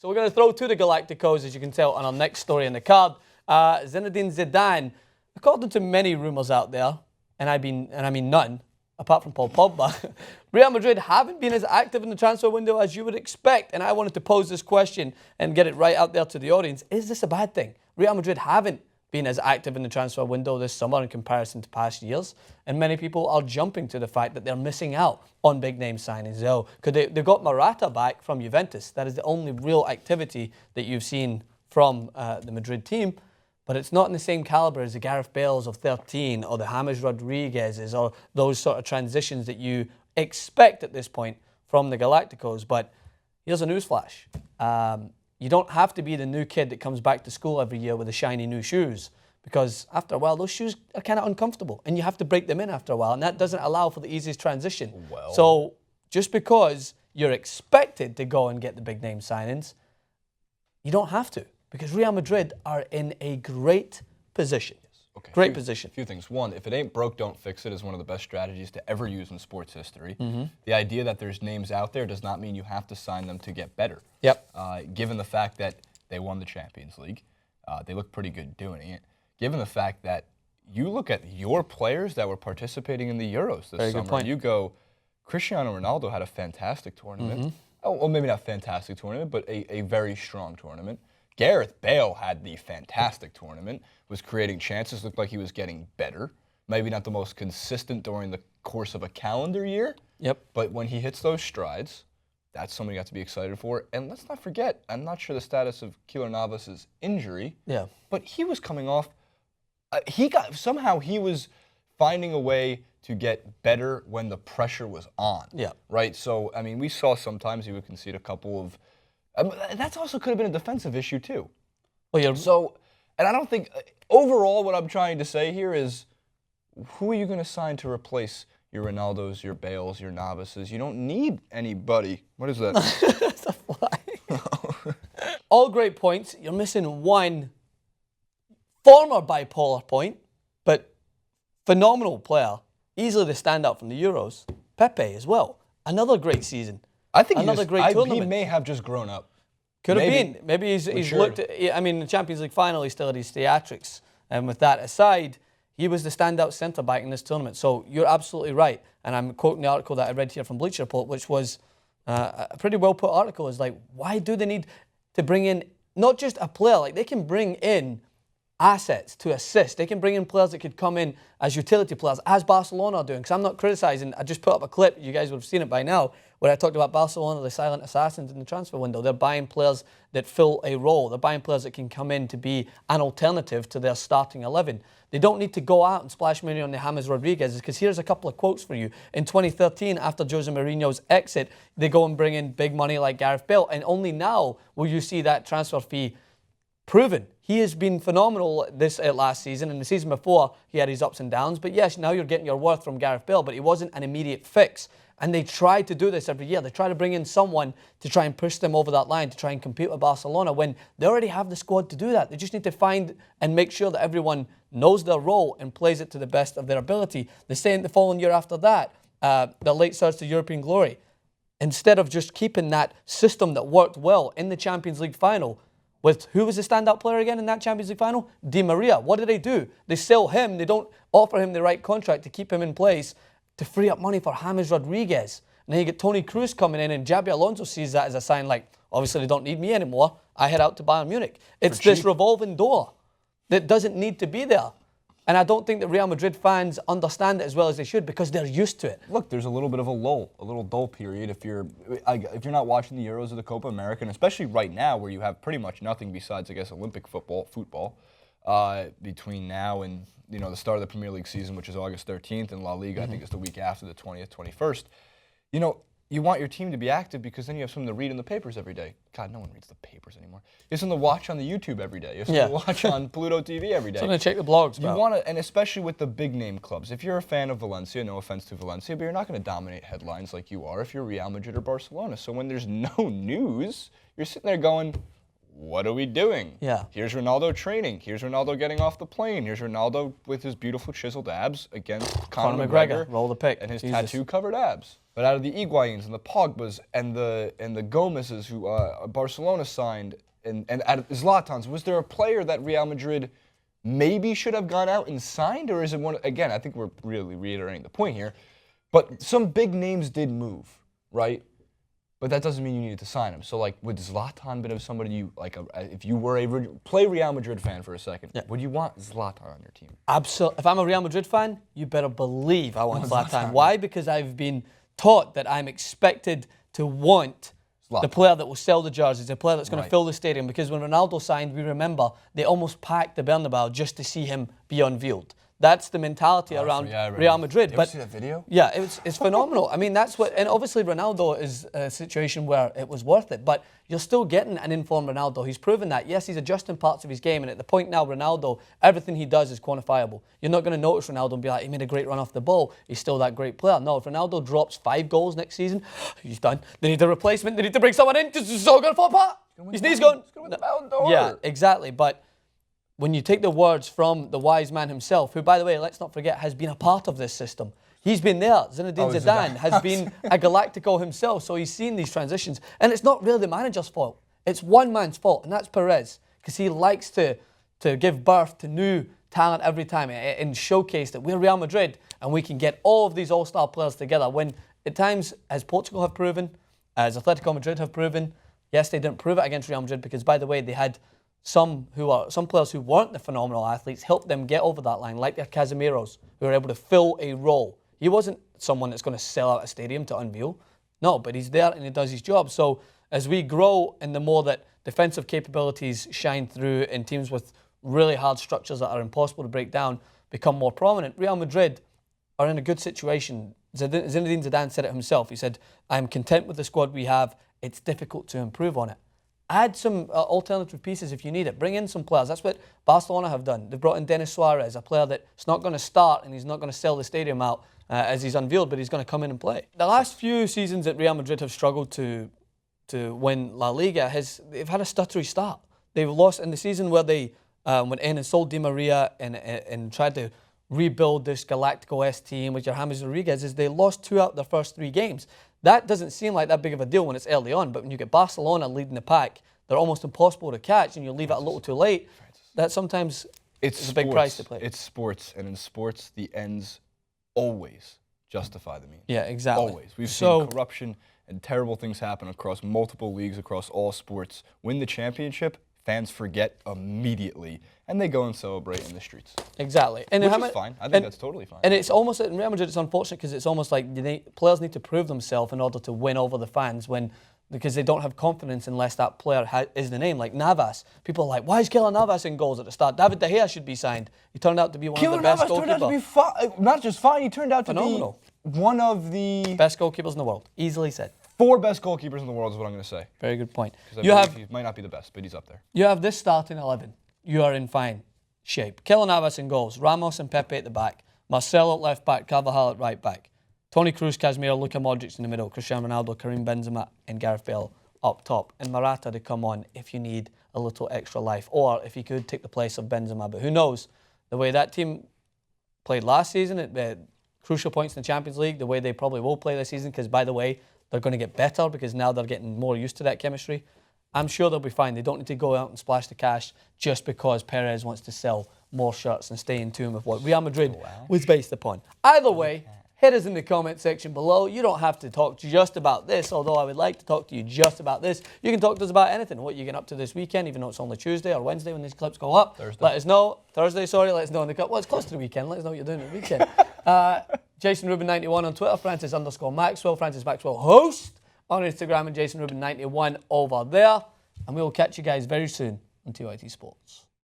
So we're going to throw to the Galacticos, as you can tell, on our next story in the card. Zinedine Zidane, according to many rumours out there, and I mean none, apart from Paul Pogba, Real Madrid haven't been as active in the transfer window as you would expect. And I wanted to pose this question and get it right out there to the audience. Is this a bad thing? Real Madrid haven't been as active in the transfer window this summer in comparison to past years. And many people are jumping to the fact that they're missing out on big-name signings. Oh, they got Morata back from Juventus. That is the only real activity that you've seen from the Madrid team. But it's not in the same caliber as the Gareth Bales of 13 or the James Rodriguez's or those sort of transitions that you expect at this point from the Galacticos. But here's a newsflash. You don't have to be the new kid that comes back to school every year with the shiny new shoes, because after a while, those shoes are kind of uncomfortable and you have to break them in after a while, and that doesn't allow for the easiest transition. Well. So just because you're expected to go and get the big name signings, you don't have to, because Real Madrid are in a great position. Okay, great position. A few things. One, if it ain't broke, don't fix it is one of the best strategies to ever use in sports history. The idea that there's names out there does not mean you have to sign them to get better. Yep. Given the fact that they won the Champions League, they look pretty good doing it. Given the fact that you look at your players that were participating in the Euros this Very summer, good point. you go, Cristiano Ronaldo had a fantastic tournament. Oh, well, maybe not fantastic tournament, but a very strong tournament. Gareth Bale had the fantastic tournament, was creating chances, looked like he was getting better. Maybe not the most consistent during the course of a calendar year. Yep. But when he hits those strides, that's something you got to be excited for. And let's not forget, I'm not sure the status of Keylor Navas's injury. Yeah. But he was coming off. Somehow he was finding a way to get better when the pressure was on. Yeah. Right. So I mean, we saw sometimes he would concede a couple of. That also could have been a defensive issue too. Well, yeah. So, and I don't think overall what I'm trying to say here is, who are you going to sign to replace your Ronaldos, your Bales, your Navases? You don't need anybody. What is that? That's a fly. All great points. You're missing one former bipolar point, but phenomenal player. Easily the standout from the Euros. Pepe as well. Another great season. I think another great tournament. He may have just grown up. Could have been. Maybe he's looked at, I mean, the Champions League final, he still had his theatrics. And with that aside, he was the standout centre-back in this tournament. So you're absolutely right. And I'm quoting the article that I read here from Bleacher Report, which was a pretty well-put article. It's like, why do they need to bring in not just a player? Like, they can bring in assets to assist. They can bring in players that could come in as utility players, as Barcelona are doing. Because I'm not criticising. I just put up a clip. You guys would have seen it by now, where I talked about Barcelona, the silent assassins in the transfer window. They're buying players that fill a role. They're buying players that can come in to be an alternative to their starting 11. They don't need to go out and splash money on the James Rodriguez, because here's a couple of quotes for you. In 2013, after Jose Mourinho's exit, they go and bring in big money like Gareth Bale, and only now will you see that transfer fee proven. He has been phenomenal this last season, and the season before he had his ups and downs. But yes, now you're getting your worth from Gareth Bale, but he wasn't an immediate fix. And they try to do this every year. They try to bring in someone to try and push them over that line, to try and compete with Barcelona, when they already have the squad to do that. They just need to find and make sure that everyone knows their role and plays it to the best of their ability. The same the following year after that, the late surge to European glory. Instead of just keeping that system that worked well in the Champions League final, with who was the standout player again in that Champions League final? Di Maria. What do? They sell him. They don't offer him the right contract to keep him in place to free up money for James Rodriguez. And then you get Toni Kroos coming in, and Xabi Alonso sees that as a sign like, obviously they don't need me anymore. I head out to Bayern Munich. It's this revolving door that doesn't need to be there. And I don't think that Real Madrid fans understand it as well as they should, because they're used to it. Look, there's a little bit of a lull, a little dull period if you're not watching the Euros or the Copa America, and especially right now where you have pretty much nothing besides, I guess, Olympic football between now and the start of the Premier League season, which is August 13th, and La Liga, I think, is the week after, the 20th, 21st. You want your team to be active, because then you have something to read in the papers every day. God, no one reads the papers anymore. You have something to watch on the YouTube every day. You have something to watch on Pluto TV every day. Something to check the blogs about. You want to, and especially with the big name clubs. If you're a fan of Valencia, no offense to Valencia, but you're not going to dominate headlines like you are if you're Real Madrid or Barcelona. So when there's no news, you're sitting there going, what are we doing? Yeah. Here's Ronaldo training. Here's Ronaldo getting off the plane. Here's Ronaldo with his beautiful chiseled abs against Conor McGregor. Roll the pick. And his tattoo-covered abs. But out of the Higuains and the Pogbas and the Gomez's who Barcelona signed and out of Zlatan's, was there a player that Real Madrid maybe should have gone out and signed, or is it one? Again, I think we're really reiterating the point here. But some big names did move, right? But that doesn't mean you needed to sign him. So, like, would Zlatan been somebody you like? If you were play Real Madrid fan for a second, would you want Zlatan on your team? Absolutely. If I'm a Real Madrid fan, you better believe I want Zlatan. Why? Because I've been taught that I'm expected to want the player that will sell the jerseys, the player that's going to fill the stadium. Because when Ronaldo signed, we remember they almost packed the Bernabeu just to see him be unveiled. That's the mentality around Real Madrid. Did you ever see that video? Yeah, it's phenomenal. I mean, that's what, and obviously Ronaldo is a situation where it was worth it, but you're still getting an informed Ronaldo. He's proven that. Yes, he's adjusting parts of his game, and at the point now, Ronaldo, everything he does is quantifiable. You're not going to notice Ronaldo and be like, he made a great run off the ball. He's still that great player. No, if Ronaldo drops 5 goals next season, he's done. They need a replacement. They need to bring someone in. It's all going to fall apart. His knee's gone. He's going to win the Ballon d'Or. Yeah, exactly. But when you take the words from the wise man himself, who, by the way, let's not forget, has been a part of this system. He's been there. Zinedine Zidane has been a Galactico himself, so he's seen these transitions. And it's not really the manager's fault. It's one man's fault, and that's Perez, because he likes to give birth to new talent every time and showcase that we're Real Madrid and we can get all of these all-star players together. When at times, as Portugal have proven, as Atletico Madrid have proven, yes, they didn't prove it against Real Madrid because, by the way, they had some players who weren't the phenomenal athletes help them get over that line, like their Casemiros, who are able to fill a role. He wasn't someone that's going to sell out a stadium to unveil. No, but he's there and he does his job. So as we grow and the more that defensive capabilities shine through in teams with really hard structures that are impossible to break down become more prominent, Real Madrid are in a good situation. Zinedine Zidane said it himself. He said, I'm content with the squad we have. It's difficult to improve on it. Add some alternative pieces if you need it. Bring in some players. That's what Barcelona have done. They've brought in Denis Suarez, a player that's not going to start and he's not going to sell the stadium out as he's unveiled, but he's going to come in and play. The last few seasons that Real Madrid have struggled to win La Liga, they've had a stuttery start. They've lost in the season where they went in and sold Di Maria and tried to rebuild this Galactico-esque team with James Rodriguez, is they lost 2 out of their first 3 games. That doesn't seem like that big of a deal when it's early on, but when you get Barcelona leading the pack, they're almost impossible to catch and you leave it a little too late. That sometimes is a big price to pay. It's sports, and in sports, the ends always justify the means. Yeah, exactly. Always. We've seen corruption and terrible things happen across multiple leagues, across all sports. Win the championship, fans forget immediately, and they go and celebrate in the streets. Exactly. And which is fine. I think that's totally fine. And it's almost, in Real Madrid, it's unfortunate because it's almost like players need to prove themselves in order to win over the fans because they don't have confidence unless that player is the name. Like Navas. People are like, why is Keylor Navas in goals at the start? David De Gea should be signed. He turned out to be one of the best goalkeepers. Turned out to be fine. Not just fine, he turned out to be one of the best goalkeepers in the world. Easily said. 4 best goalkeepers in the world is what I'm going to say. Very good point. He might not be the best, but he's up there. You have this starting 11. You are in fine shape. Keylor Navas in goals. Ramos and Pepe at the back. Marcelo at left back. Carvajal at right back. Toni Kroos, Casemiro, Luka Modric in the middle. Cristiano Ronaldo, Karim Benzema and Gareth Bale up top. And Morata to come on if you need a little extra life. Or if he could take the place of Benzema. But who knows? The way that team played last season at crucial points in the Champions League, the way they probably will play this season, because by the way, they're going to get better because now they're getting more used to that chemistry. I'm sure they'll be fine. They don't need to go out and splash the cash just because Perez wants to sell more shirts and stay in tune with what Real Madrid was based upon. Either way, hit us in the comment section below. You don't have to talk just about this, although I would like to talk to you just about this. You can talk to us about anything. What you're getting up to this weekend, even though it's only Tuesday or Wednesday when these clips go up. Let us know. Thursday, sorry. Let us know in the clip. Well, it's close to the weekend. Let us know what you're doing at the weekend. Jason Rubin 91 on Twitter. Francis_Maxwell. Francis Maxwell host on Instagram and Jason Rubin 91 over there. And we will catch you guys very soon on TYT Sports.